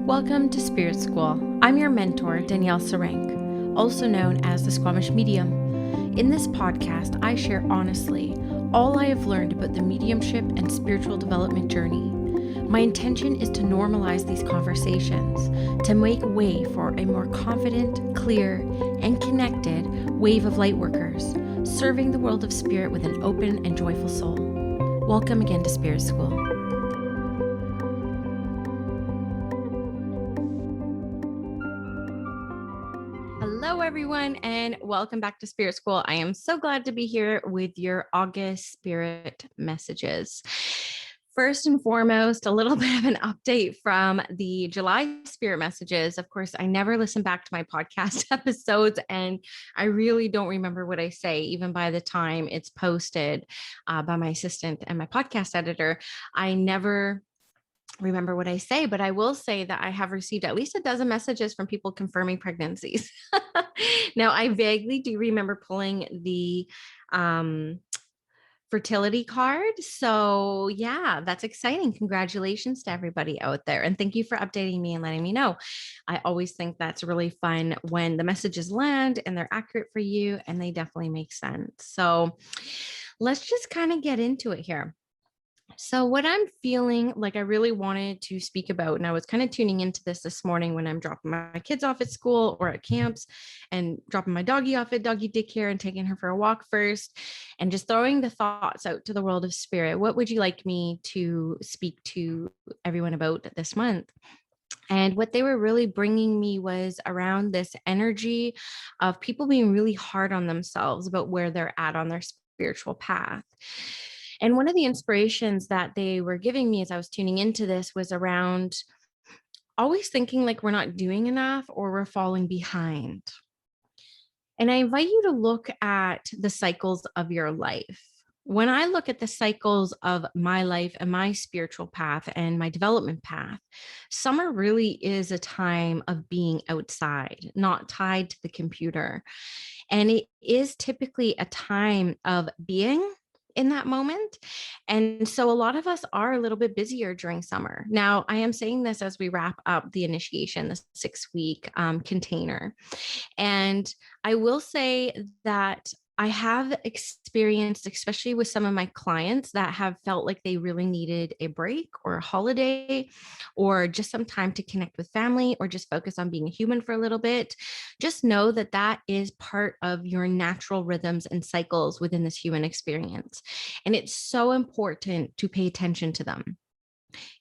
Welcome to Spirit School. I'm your mentor, Danielle Sarank, also known as the Squamish Medium. In this podcast, I share honestly all I have learned about the mediumship and spiritual development journey. My intention is to normalize these conversations, to make way for a more confident, clear, and connected wave of lightworkers, serving the world of spirit with an open and joyful soul. Welcome again to Spirit School. Hello, everyone, and welcome back to Spirit School. I am so glad to be here with your August Spirit messages. First and foremost, a little bit of an update from the July Spirit messages. Of course, I never listen back to my podcast episodes, and I really don't remember what I say, even by the time it's posted by my assistant and my podcast editor. I never remember what I say, but I will say that I have received at least a dozen messages from people confirming pregnancies. Now, I vaguely do remember pulling the fertility card. So yeah, that's exciting. Congratulations to everybody out there. And thank you for updating me and letting me know. I always think that's really fun when the messages land and they're accurate for you and they definitely make sense. So let's just kind of get into it here. So, what I'm feeling like I really wanted to speak about, and I was kind of tuning into this morning when I'm dropping my kids off at school or at camps and dropping my doggie off at doggy daycare and taking her for a walk first, and just throwing the thoughts out to the world of spirit. What would you like me to speak to everyone about this month? And what they were really bringing me was around this energy of people being really hard on themselves about where they're at on their spiritual path. And one of the inspirations that they were giving me as I was tuning into this was around always thinking like we're not doing enough or we're falling behind. And I invite you to look at the cycles of your life. When I look at the cycles of my life and my spiritual path and my development path, summer really is a time of being outside, not tied to the computer. And it is typically a time of being in that moment. And so a lot of us are a little bit busier during summer. Now, I am saying this as we wrap up the initiation, the 6-week container. And I will say that I have experienced, especially with some of my clients that have felt like they really needed a break or a holiday or just some time to connect with family or just focus on being a human for a little bit. Just know that that is part of your natural rhythms and cycles within this human experience. And it's so important to pay attention to them.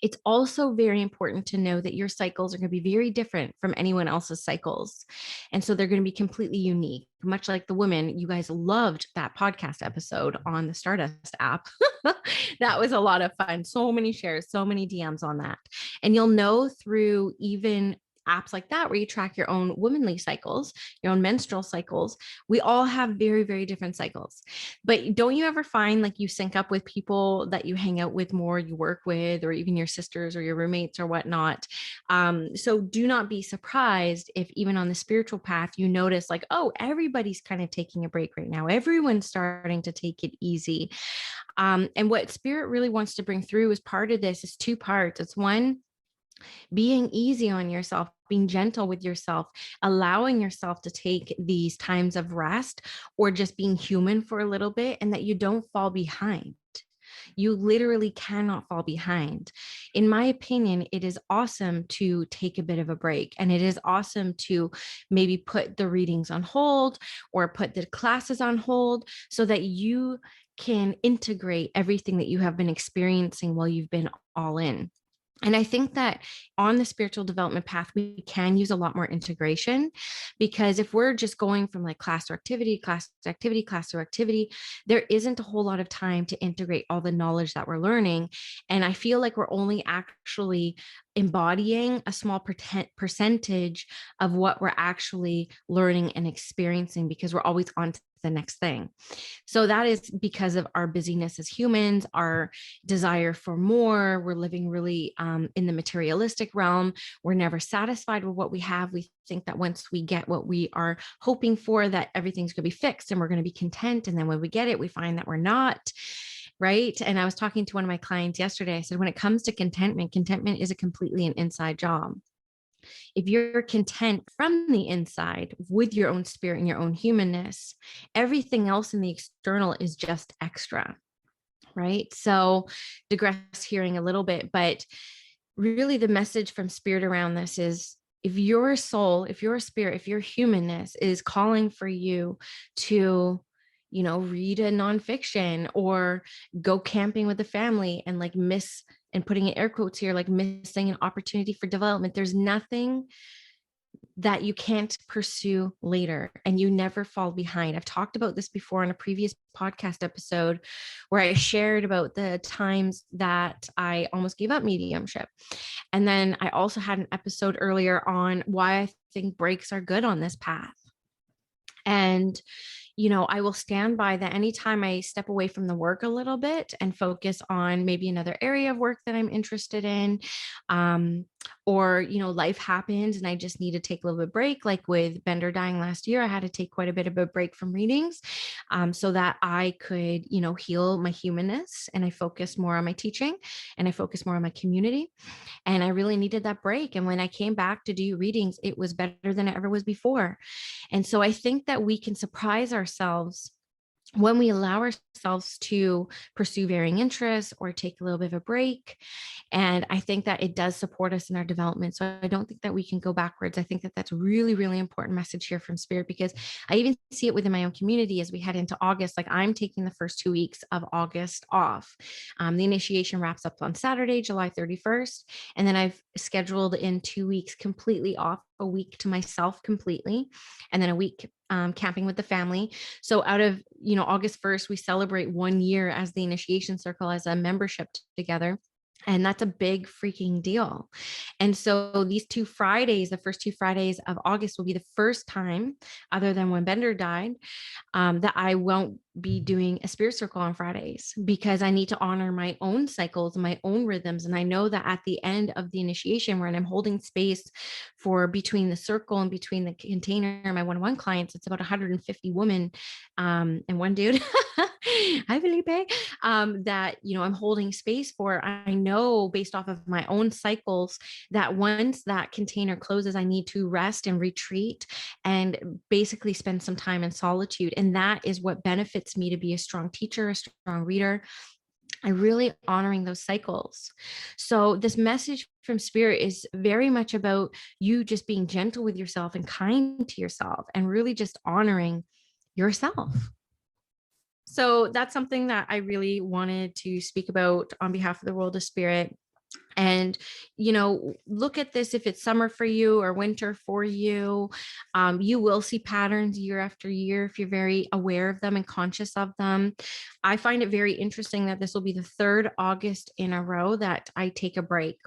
It's also very important to know that your cycles are going to be very different from anyone else's cycles. And so they're going to be completely unique, much like the women. You guys loved that podcast episode on the Stardust app. That was a lot of fun. So many shares, so many DMs on that. And you'll know through even apps like that where you track your own womanly cycles, your own menstrual cycles. We all have very, very different cycles. But don't you ever find like you sync up with people that you hang out with more, you work with, or even your sisters or your roommates or whatnot? So do not be surprised if even on the spiritual path, you notice like, oh, everybody's kind of taking a break right now. Everyone's starting to take it easy. And what spirit really wants to bring through as part of this is two parts. It's one, being easy on yourself, being gentle with yourself, allowing yourself to take these times of rest or just being human for a little bit, and that you don't fall behind. You literally cannot fall behind. In my opinion, it is awesome to take a bit of a break, and it is awesome to maybe put the readings on hold or put the classes on hold so that you can integrate everything that you have been experiencing while you've been all in. And I think that on the spiritual development path, we can use a lot more integration, because if we're just going from like class to activity, class to activity, class to activity, there isn't a whole lot of time to integrate all the knowledge that we're learning. And I feel like we're only actually embodying a small percentage of what we're actually learning and experiencing, because we're always on to the next thing. So that is because of our busyness as humans, our desire for more. We're living really in the materialistic realm. We're never satisfied with what we have. We think that once we get what we are hoping for, that everything's going to be fixed and we're going to be content. And then when we get it, we find that we're not. Right. And I was talking to one of my clients yesterday. I said, when it comes to contentment, contentment is a completely an inside job. if you're content from the inside with your own spirit and your own humanness, everything else in the external is just extra, right? So digress hearing a little bit, but really the message from spirit around this is, if your soul, if your spirit, if your humanness is calling for you to, read a nonfiction or go camping with the family and like miss, and putting in air quotes here, like missing an opportunity for development, there's nothing that you can't pursue later, and you never fall behind. I've talked about this before in a previous podcast episode where I shared about the times that I almost gave up mediumship. And then I also had an episode earlier on why I think breaks are good on this path. And I will stand by that anytime I step away from the work a little bit and focus on maybe another area of work that I'm interested in. Or, life happens and I just need to take a little bit of break. Like with Bender dying last year, I had to take quite a bit of a break from readings so that I could, heal my humanness, and I focus more on my teaching and I focus more on my community. And I really needed that break. And when I came back to do readings, it was better than it ever was before. And so I think that we can surprise ourselves when we allow ourselves to pursue varying interests or take a little bit of a break. And I think that it does support us in our development. So I don't think that we can go backwards. I think that that's really, really important message here from Spirit, because I even see it within my own community as we head into August. Like I'm taking the first 2 weeks of August off. The initiation wraps up on Saturday, July 31st. And then I've scheduled in 2 weeks completely off, a week to myself completely, and then a week camping with the family. So out of, August 1st, we celebrate 1 year as the initiation circle, as a membership together. And that's a big freaking deal. And so these 2 Fridays, the first 2 Fridays of August, will be the first time, other than when Bender died, that I won't be doing a spirit circle on Fridays, because I need to honor my own cycles and my own rhythms. And I know that at the end of the initiation, when I'm holding space for between the circle and between the container, my one-on-one clients, it's about 150 women and one dude. Hi, Felipe. That, I'm holding space for. I know based off of my own cycles that once that container closes, I need to rest and retreat and basically spend some time in solitude. And that is what benefits me to be a strong teacher, a strong reader. I'm really honoring those cycles. So this message from Spirit is very much about you just being gentle with yourself and kind to yourself and really just honoring yourself. So that's something that I really wanted to speak about on behalf of the World of Spirit. And, look at this, if it's summer for you or winter for you, you will see patterns year after year if you're very aware of them and conscious of them. I find it very interesting that this will be the 3rd August in a row that I take a break.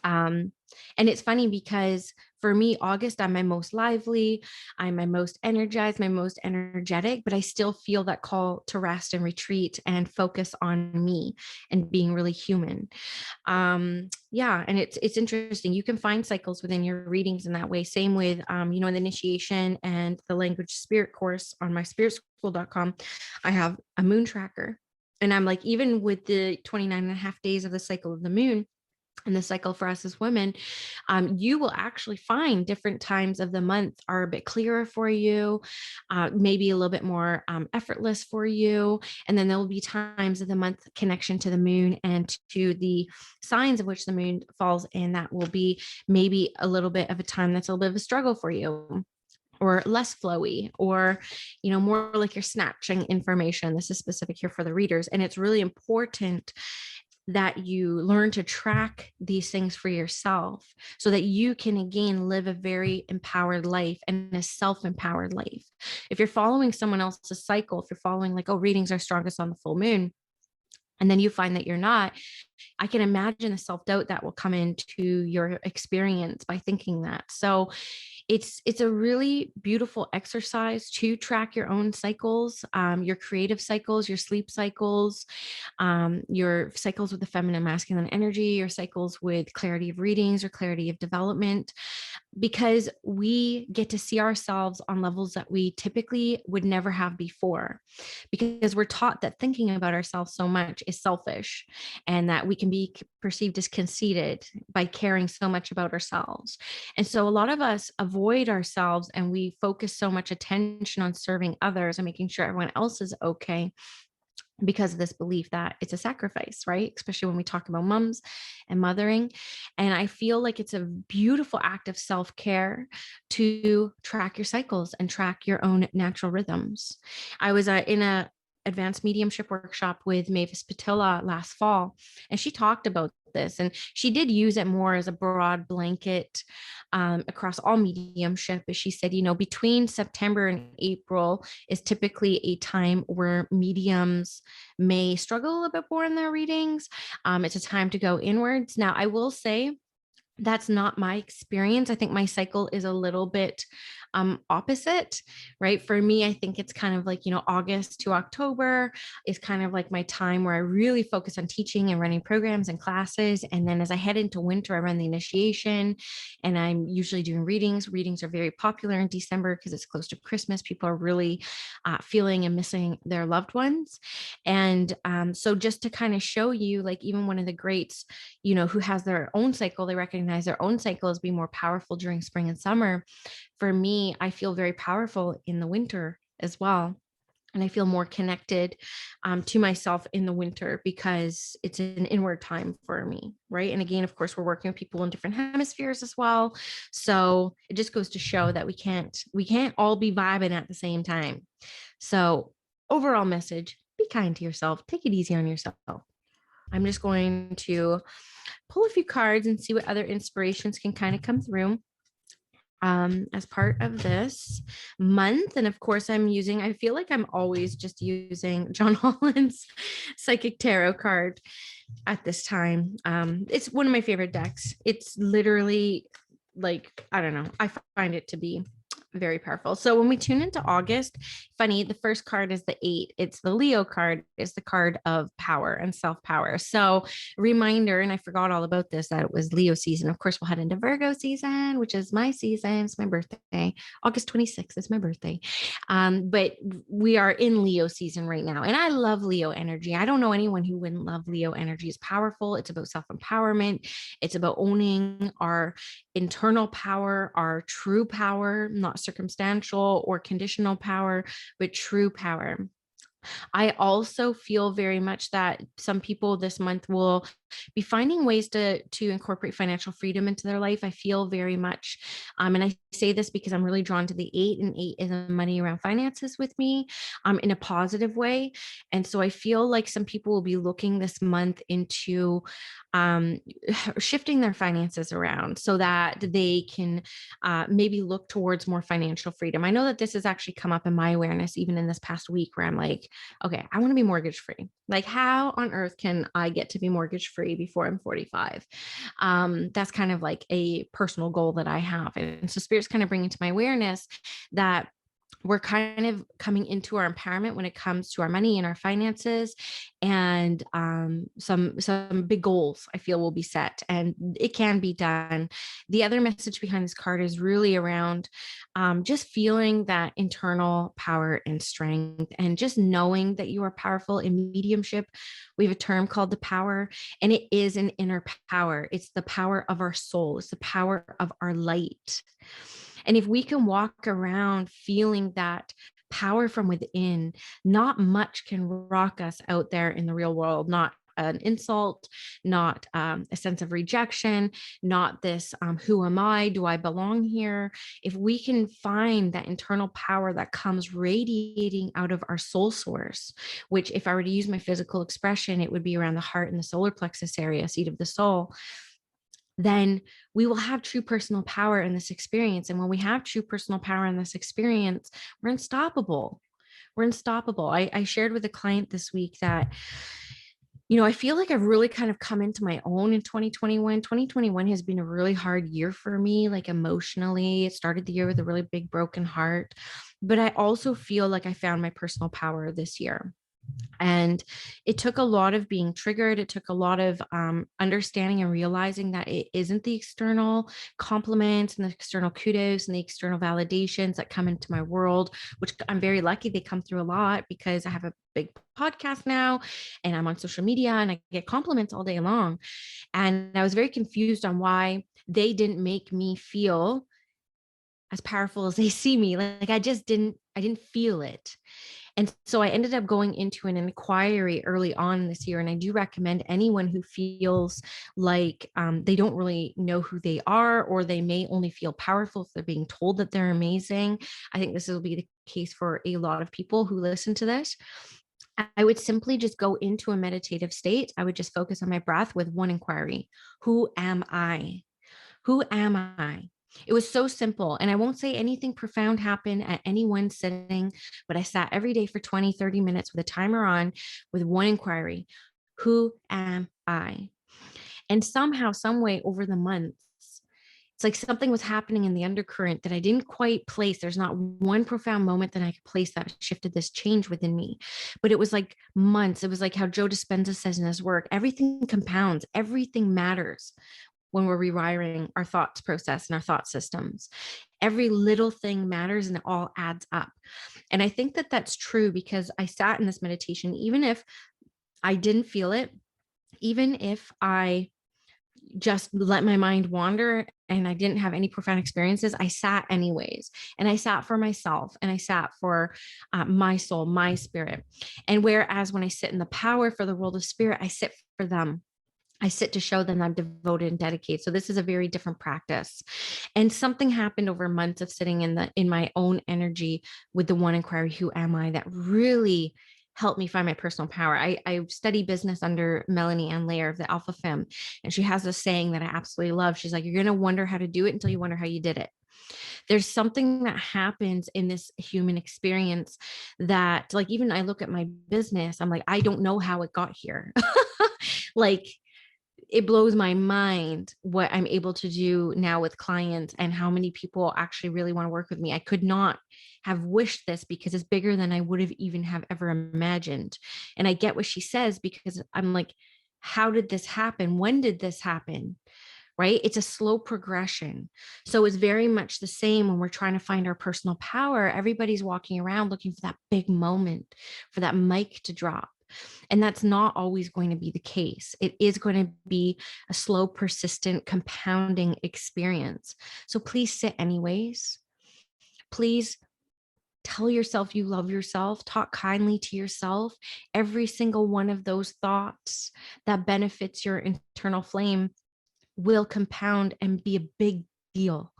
And it's funny because for me, August, I'm my most lively, I'm my most energized, my most energetic, but I still feel that call to rest and retreat and focus on me and being really human. Yeah. And it's interesting. You can find cycles within your readings in that way. Same with, in the initiation and the language spirit course on my spiritschool.com, I have a moon tracker. And I'm like, even with the 29 and a half days of the cycle of the moon, and the cycle for us as women, you will actually find different times of the month are a bit clearer for you, maybe a little bit more effortless for you. And then there will be times of the month connection to the moon and to the signs of which the moon falls in that will be maybe a little bit of a time that's a little bit of a struggle for you, or less flowy, or more like you're snatching information. This is specific here for the readers, and it's really important that you learn to track these things for yourself so that you can again live a very empowered life and a self-empowered life. If you're following someone else's cycle, if you're following like, oh, readings are strongest on the full moon, and then you find that you're not, I can imagine the self-doubt that will come into your experience by thinking that. So it's a really beautiful exercise to track your own cycles, your creative cycles, your sleep cycles, your cycles with the feminine masculine energy, your cycles with clarity of readings or clarity of development. because we get to see ourselves on levels that we typically would never have before, because we're taught that thinking about ourselves so much is selfish, and that we can be perceived as conceited by caring so much about ourselves. And so a lot of us avoid ourselves, and we focus so much attention on serving others and making sure everyone else is okay, because of this belief that it's a sacrifice, right? Especially when we talk about moms and mothering. And I feel like it's a beautiful act of self care to track your cycles and track your own natural rhythms. I was in a advanced mediumship workshop with Mavis Patilla last fall, and she talked about this, and she did use it more as a broad blanket across all mediumship. But she said, between September and April is typically a time where mediums may struggle a little bit more in their readings. It's a time to go inwards. Now, I will say that's not my experience. I think my cycle is a little bit opposite, right? For me, I think it's kind of like, August to October is kind of like my time where I really focus on teaching and running programs and classes. And then as I head into winter, I run the initiation, and I'm usually doing readings. Readings are very popular in December because it's close to Christmas. People are really feeling and missing their loved ones. And so just to kind of show you, like, even one of the greats, who has their own cycle, they recognize their own cycle as being more powerful during spring and summer. For me, I feel very powerful in the winter as well. And I feel more connected to myself in the winter because it's an inward time for me, right? And again, of course, we're working with people in different hemispheres as well. So it just goes to show that we can't all be vibing at the same time. So overall message, be kind to yourself, take it easy on yourself. I'm just going to pull a few cards and see what other inspirations can kind of come through as part of this month. And of course, I feel like I'm always just using John Holland's Psychic Tarot card at this time. It's one of my favorite decks. It's literally like, I don't know, I find it to be very powerful. So when we tune into August, funny, the first card is the 8. It's the Leo card. It's the card of power and self-power. So reminder, and I forgot all about this, that it was Leo season. Of course, we'll head into Virgo season, which is my season. It's my birthday. August 26th is my birthday. But we are in Leo season right now. And I love Leo energy. I don't know anyone who wouldn't love Leo energy. It's powerful. It's about self-empowerment. It's about owning our internal power, our true power, not circumstantial or conditional power, but true power. I also feel very much that some people this month will be finding ways to incorporate financial freedom into their life. I feel very much, and I say this because I'm really drawn to the 8, and 8 is a money around finances with me, in a positive way. And so I feel like some people will be looking this month into shifting their finances around so that they can maybe look towards more financial freedom. I know that this has actually come up in my awareness, even in this past week, where I'm like, okay, I want to be mortgage free. Like, how on earth can I get to be mortgage free before I'm 45? That's kind of like a personal goal that I have. And so Spirit's kind of bringing to my awareness that we're kind of coming into our empowerment when it comes to our money and our finances, and some big goals I feel will be set, and it can be done. The other message behind this card is really around just feeling that internal power and strength, and just knowing that you are powerful. In mediumship, we have a term called the power, and it is an inner power. It's the power of our soul. It's the power of our light. And if we can walk around feeling that power from within, not much can rock us out there in the real world, not an insult, not a sense of rejection, not this, who am I? Do I belong here? If we can find that internal power that comes radiating out of our soul source, which, if I were to use my physical expression, it would be around the heart and the solar plexus area, seat of the soul, then we will have true personal power in this experience. And when we have true personal power in this experience, we're unstoppable. We're unstoppable. I shared with a client this week that, I feel like I've really kind of come into my own in 2021. 2021 has been a really hard year for me, like emotionally. It started the year with a really big broken heart, but I also feel like I found my personal power this year. And it took a lot of being triggered. It took a lot of understanding and realizing that it isn't the external compliments and the external kudos and the external validations that come into my world, which I'm very lucky they come through a lot because I have a big podcast now and I'm on social media and I get compliments all day long. And I was very confused on why they didn't make me feel as powerful as they see me. Like I didn't feel it. And so I ended up going into an inquiry early on this year. And I do recommend anyone who feels like they don't really know who they are, or they may only feel powerful if they're being told that they're amazing. I think this will be the case for a lot of people who listen to this. I would simply just go into a meditative state. I would just focus on my breath with one inquiry. Who am I? Who am I? It was so simple. And I won't say anything profound happened at any one sitting, but I sat every day for 20, 30 minutes with a timer on with one inquiry. Who am I? And somehow, some way over the months, it's like something was happening in the undercurrent that I didn't quite place. There's not one profound moment that I could place that shifted this change within me. But it was like months. It was like how Joe Dispenza says in his work, everything compounds, everything matters when we're rewiring our thoughts process and our thought systems. Every little thing matters and it all adds up. And I think that that's true because I sat in this meditation, even if I didn't feel it, even if I just let my mind wander and I didn't have any profound experiences, I sat anyways. And I sat for myself and I sat for my soul, my spirit. And whereas when I sit in the power for the world of spirit, I sit for them. I sit to show them I'm devoted and dedicated. So this is a very different practice. And something happened over months of sitting in my own energy with the one inquiry, who am I, that really helped me find my personal power. I study business under Melanie Ann Layer of the Alpha Femme. And she has a saying that I absolutely love. She's like, you're going to wonder how to do it until you wonder how you did it. There's something that happens in this human experience that, like, even I look at my business, I'm like, I don't know how it got here. Like, it blows my mind what I'm able to do now with clients and how many people actually really want to work with me. I could not have wished this because it's bigger than I would have even have ever imagined. And I get what she says because I'm like, how did this happen? When did this happen? Right? It's a slow progression. So it's very much the same when we're trying to find our personal power. Everybody's walking around looking for that big moment, for that mic to drop. And that's not always going to be the case. It is going to be a slow, persistent, compounding experience. So please sit anyways. Please tell yourself you love yourself. Talk kindly to yourself. Every single one of those thoughts that benefits your internal flame will compound and be a big deal.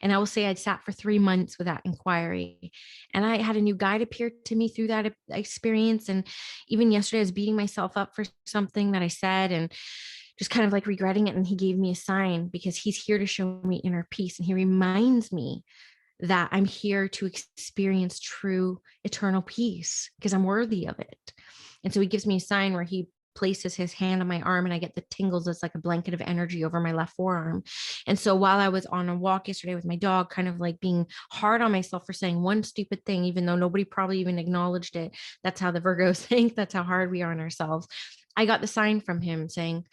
And I will say I sat for 3 months with that inquiry. And I had a new guide appear to me through that experience. And even yesterday, I was beating myself up for something that I said and just kind of like regretting it. And he gave me a sign because he's here to show me inner peace. And he reminds me that I'm here to experience true eternal peace because I'm worthy of it. And so he gives me a sign where he places his hand on my arm and I get the tingles. It's like a blanket of energy over my left forearm. And so while I was on a walk yesterday with my dog, kind of like being hard on myself for saying one stupid thing, even though nobody probably even acknowledged it. That's how the Virgos think. That's how hard we are on ourselves. I got the sign from him saying,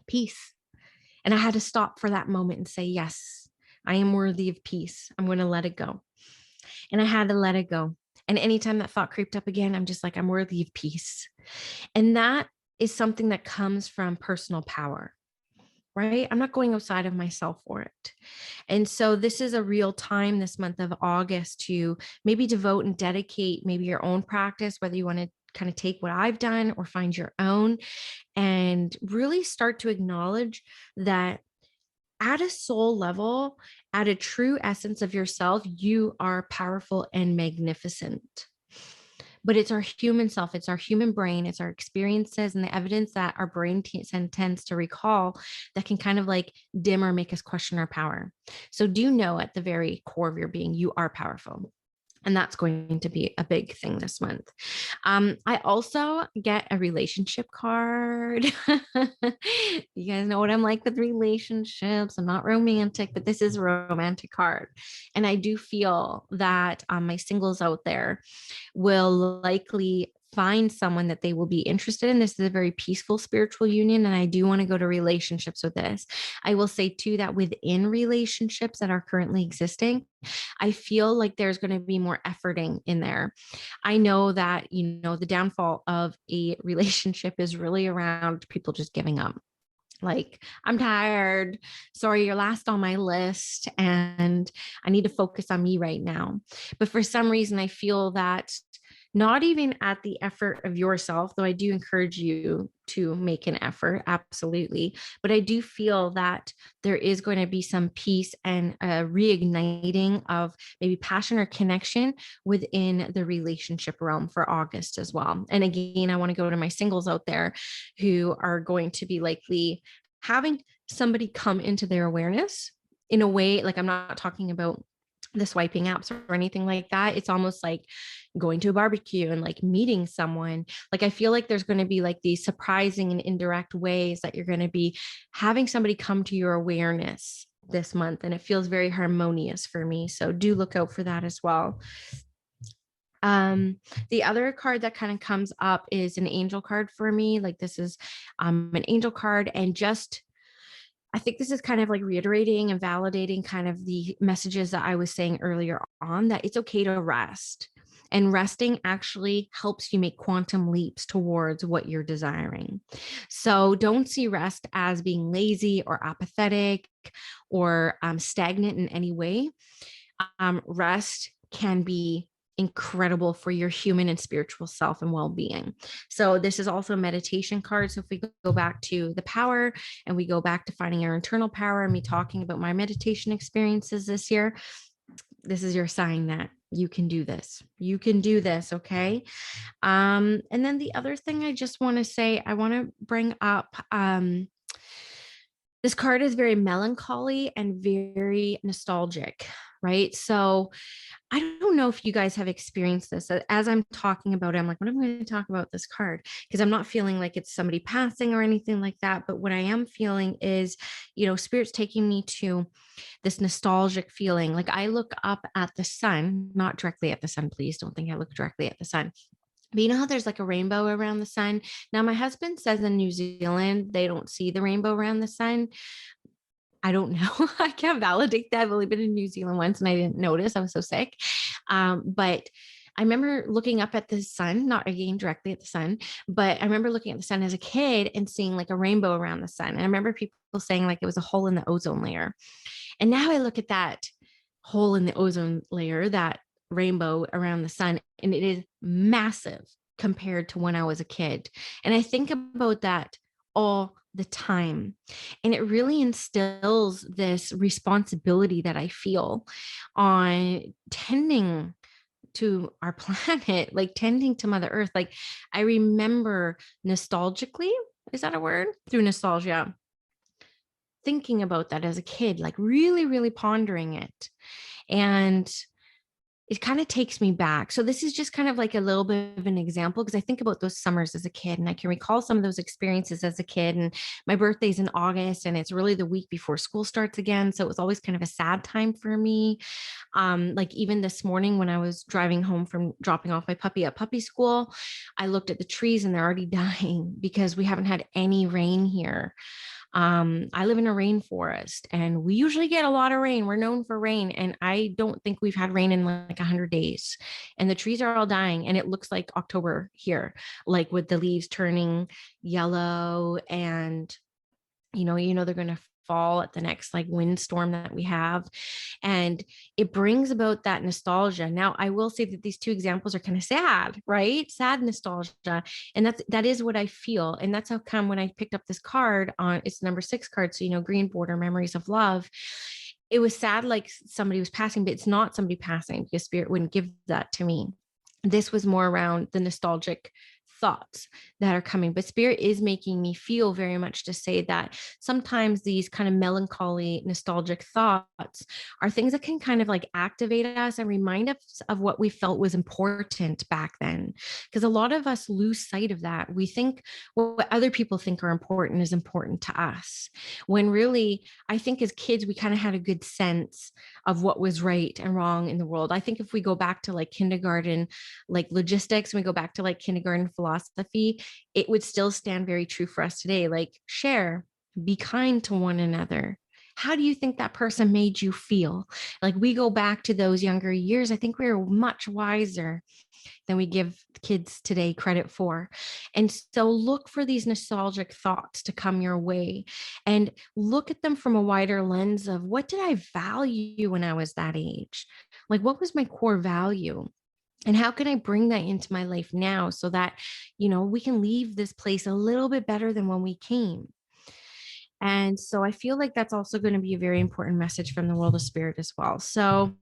peace. And I had to stop for that moment and say, yes, I am worthy of peace. I'm going to let it go. And I had to let it go. And anytime that thought creeped up again, I'm just like, I'm worthy of peace. And that is something that comes from personal power, right? I'm not going outside of myself for it. And so this is a real time this month of August to maybe devote and dedicate maybe your own practice, whether you want to kind of take what I've done or find your own, and really start to acknowledge that at a soul level, at a true essence of yourself, you are powerful and magnificent. But it's our human self, it's our human brain, it's our experiences and the evidence that our brain tends to recall that can kind of like dim or make us question our power. So do know at the very core of your being, you are powerful. And that's going to be a big thing this month. I also get a relationship card. You guys know what I'm like with relationships. I'm not romantic, but this is a romantic card. And I do feel that my singles out there will likely find someone that they will be interested in. This is a very peaceful spiritual union, and I do want to go to relationships with this. I will say too that within relationships that are currently existing, I feel like there's going to be more efforting in there. I know that, the downfall of a relationship is really around people just giving up. Like, I'm tired. Sorry, you're last on my list, and I need to focus on me right now. But for some reason, I feel that not even at the effort of yourself, though I do encourage you to make an effort, absolutely. But I do feel that there is going to be some peace and a reigniting of maybe passion or connection within the relationship realm for August as well. And again, I want to go to my singles out there who are going to be likely having somebody come into their awareness in a way, like I'm not talking about the swiping apps or anything like that. It's almost like going to a barbecue and like meeting someone. Like, I feel like there's going to be like these surprising and indirect ways that you're going to be having somebody come to your awareness this month. And it feels very harmonious for me. So do look out for that as well. The other card that kind of comes up is an angel card for me. Like, this is an angel card, and just I think this is kind of like reiterating and validating kind of the messages that I was saying earlier on, that it's okay to rest. And resting actually helps you make quantum leaps towards what you're desiring. So don't see rest as being lazy or apathetic or stagnant in any way. Rest can be incredible for your human and spiritual self and well-being. So this is also a meditation card. So if we go back to the power and we go back to finding our internal power and me talking about my meditation experiences this year, this is your sign that you can do this. You can do this. Okay. And then the other thing I just want to say, I want to bring up, this card is very melancholy and very nostalgic, right? So I don't know if you guys have experienced this. As I'm talking about it, I'm like, what am I going to talk about this card? Because I'm not feeling like it's somebody passing or anything like that. But what I am feeling is, Spirit's taking me to this nostalgic feeling. Like, I look up at the sun, not directly at the sun, please don't think I look directly at the sun. But you know how there's like a rainbow around the sun? Now, my husband says in New Zealand, they don't see the rainbow around the sun. I don't know. I can't validate that. I've only been in New Zealand once and I didn't notice. I was so sick. But I remember looking up at the sun, not again directly at the sun, but I remember looking at the sun as a kid and seeing like a rainbow around the sun. And I remember people saying like it was a hole in the ozone layer. And now I look at that hole in the ozone layer, that rainbow around the sun, and it is massive compared to when I was a kid. And I think about that all the time. And it really instills this responsibility that I feel on tending to our planet, like tending to Mother Earth. Like, I remember nostalgically, is that a word? Through nostalgia, thinking about that as a kid, like really, really pondering it. And it kind of takes me back. So this is just kind of like a little bit of an example, because I think about those summers as a kid and I can recall some of those experiences as a kid. And my birthday's in August and it's really the week before school starts again. So it was always kind of a sad time for me. Like, even this morning when I was driving home from dropping off my puppy at puppy school, I looked at the trees and they're already dying because we haven't had any rain here. I live in a rainforest and we usually get a lot of rain. We're known for rain. And I don't think we've had rain in like 100 days. And the trees are all dying. And it looks like October here, like with the leaves turning yellow and they're going to fall at the next like windstorm that we have. And it brings about that nostalgia. Now, I will say that these two examples are kind of sad, right? Sad nostalgia. And that is what I feel. And that's how come when I picked up this card on, it's number 6 card. So, green border, memories of love. It was sad, like somebody was passing, but it's not somebody passing because Spirit wouldn't give that to me. This was more around the nostalgic thoughts that are coming, but spirit is making me feel very much to say that sometimes these kind of melancholy, nostalgic thoughts are things that can kind of like activate us and remind us of what we felt was important back then. Because a lot of us lose sight of that. We think what other people think are important is important to us, when really, I think as kids, we kind of had a good sense of what was right and wrong in the world. I think if we go back to like kindergarten, like logistics, and we go back to like kindergarten philosophy, it would still stand very true for us today. Like, share, be kind to one another. How do you think that person made you feel? Like, we go back to those younger years, I think we were much wiser than we give kids today credit for. And so look for these nostalgic thoughts to come your way and look at them from a wider lens of, what did I value when I was that age? Like, what was my core value? And how can I bring that into my life now so that, we can leave this place a little bit better than when we came? And so I feel like that's also going to be a very important message from the world of spirit as well. So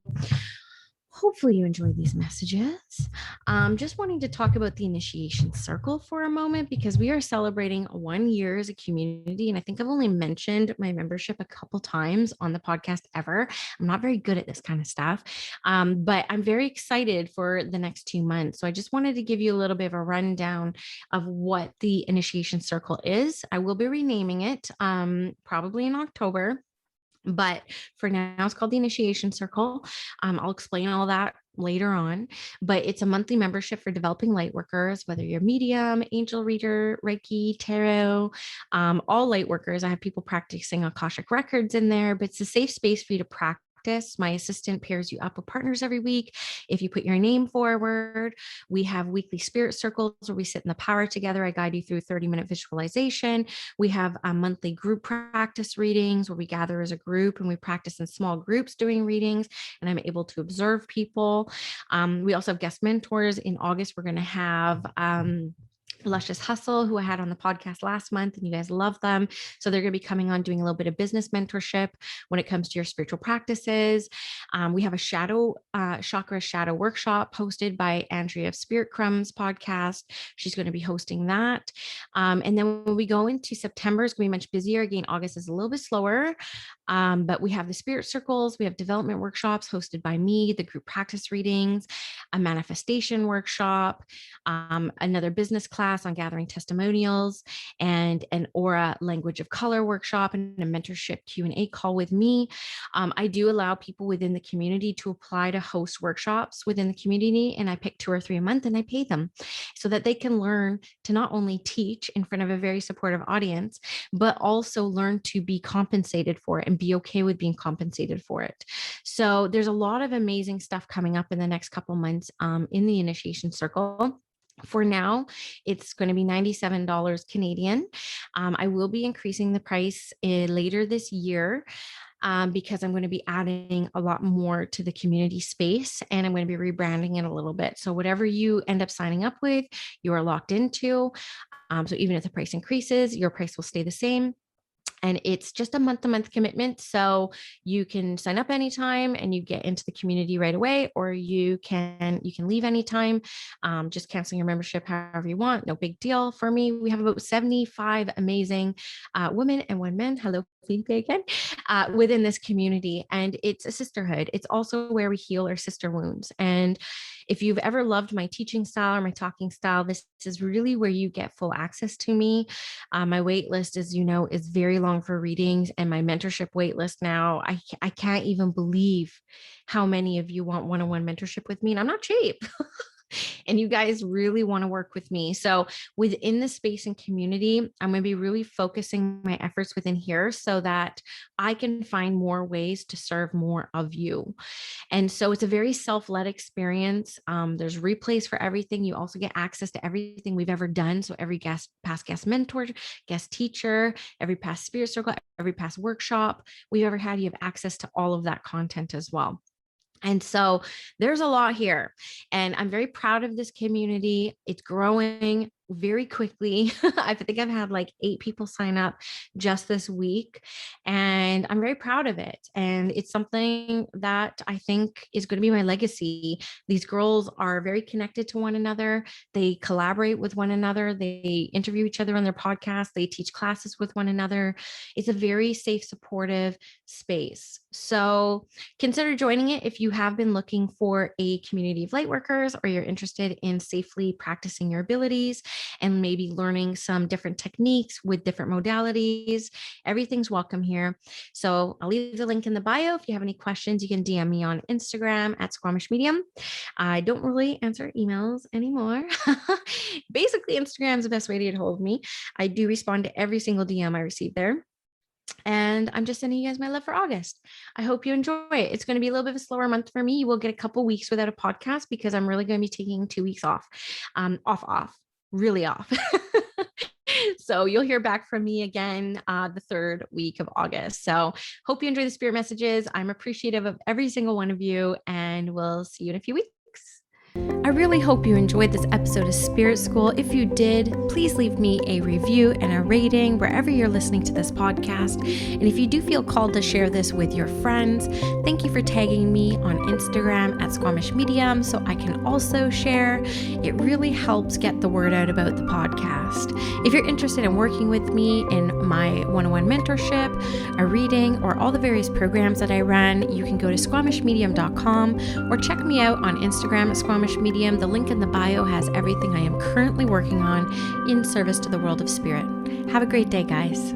hopefully you enjoy these messages. Just wanting to talk about the initiation circle for a moment, because we are celebrating 1 year as a community. And I think I've only mentioned my membership a couple times on the podcast ever. I'm not very good at this kind of stuff, but I'm very excited for the next 2 months. So I just wanted to give you a little bit of a rundown of what the initiation circle is. I will be renaming it probably in October. But for now, it's called the Initiation Circle. I'll explain all that later on, but it's a monthly membership for developing light workers, whether you're medium, angel reader, Reiki, tarot, all light workers. I have people practicing Akashic records in there, but it's a safe space for you to practice. My assistant pairs you up with partners every week. If you put your name forward, we have weekly spirit circles where we sit in the power together. I guide you through 30-minute visualization. We have monthly group practice readings where we gather as a group and we practice in small groups doing readings, and I'm able to observe people. We also have guest mentors. In August, we're going to have Luscious Hustle, who I had on the podcast last month, and you guys love them. So they're going to be coming on doing a little bit of business mentorship when it comes to your spiritual practices. We have a chakra shadow workshop hosted by Andrea of Spirit Crumbs podcast. She's going to be hosting that. And then when we go into September, it's going to be much busier. Again, August is a little bit slower. But we have the spirit circles, we have development workshops hosted by me, the group practice readings, a manifestation workshop, another business class on gathering testimonials, and an aura language of color workshop, and a mentorship Q&A call with me. I do allow people within the community to apply to host workshops within the community, and I pick 2 or 3 a month and I pay them so that they can learn to not only teach in front of a very supportive audience, but also learn to be compensated for it and be okay with being compensated for it. So there's a lot of amazing stuff coming up in the next couple months in the initiation circle. For now, it's going to be $97 Canadian. I will be increasing the price later this year. Because I'm going to be adding a lot more to the community space, and I'm going to be rebranding it a little bit. So whatever you end up signing up with, you are locked into. So even if the price increases, your price will stay the same. And it's just a month-to-month commitment. So you can sign up anytime and you get into the community right away, or you can leave anytime, just cancel your membership however you want. No big deal. For me, we have about 75 amazing women and 1 man. Hello, Felipe again, within this community. And it's a sisterhood. It's also where we heal our sister wounds. And if you've ever loved my teaching style or my talking style, this is really where you get full access to me. My wait list, as you know, is very long for readings, and my mentorship wait list now, I can't even believe how many of you want one-on-one mentorship with me, and I'm not cheap. And you guys really want to work with me. So within the space and community, I'm going to be really focusing my efforts within here so that I can find more ways to serve more of you. And so it's a very self-led experience. There's replays for everything. You also get access to everything we've ever done. So every past guest mentor, guest teacher, every past spirit circle, every past workshop we've ever had, you have access to all of that content as well. And so there's a lot here, and I'm very proud of this community. It's growing. very quickly. I think I've had like 8 people sign up just this week, and I'm very proud of it. And it's something that I think is going to be my legacy. These girls are very connected to one another. They collaborate with one another. They interview each other on their podcast. They teach classes with one another. It's a very safe, supportive space. So consider joining it if you have been looking for a community of lightworkers, or you're interested in safely practicing your abilities and maybe learning some different techniques with different modalities. Everything's welcome here. So I'll leave the link in the bio. If you have any questions, you can DM me on Instagram at Squamish Medium. I don't really answer emails anymore. Basically, Instagram is the best way to get hold of me. I do respond to every single DM I receive there. And I'm just sending you guys my love for August. I hope you enjoy it. It's going to be a little bit of a slower month for me. You will get a couple weeks without a podcast because I'm really going to be taking 2 weeks off, really off. So you'll hear back from me again the 3rd week of August. So hope you enjoy the spirit messages. I'm appreciative of every single one of you, and we'll see you in a few weeks. I really hope you enjoyed this episode of Spirit School. If you did, please leave me a review and a rating wherever you're listening to this podcast. And if you do feel called to share this with your friends, thank you for tagging me on Instagram at Squamish Medium so I can also share. It really helps get the word out about the podcast. If you're interested in working with me in my one-on-one mentorship, a reading, or all the various programs that I run, you can go to squamishmedium.com or check me out on Instagram at Squamish Medium. The link in the bio has everything I am currently working on in service to the world of spirit. Have a great day, guys.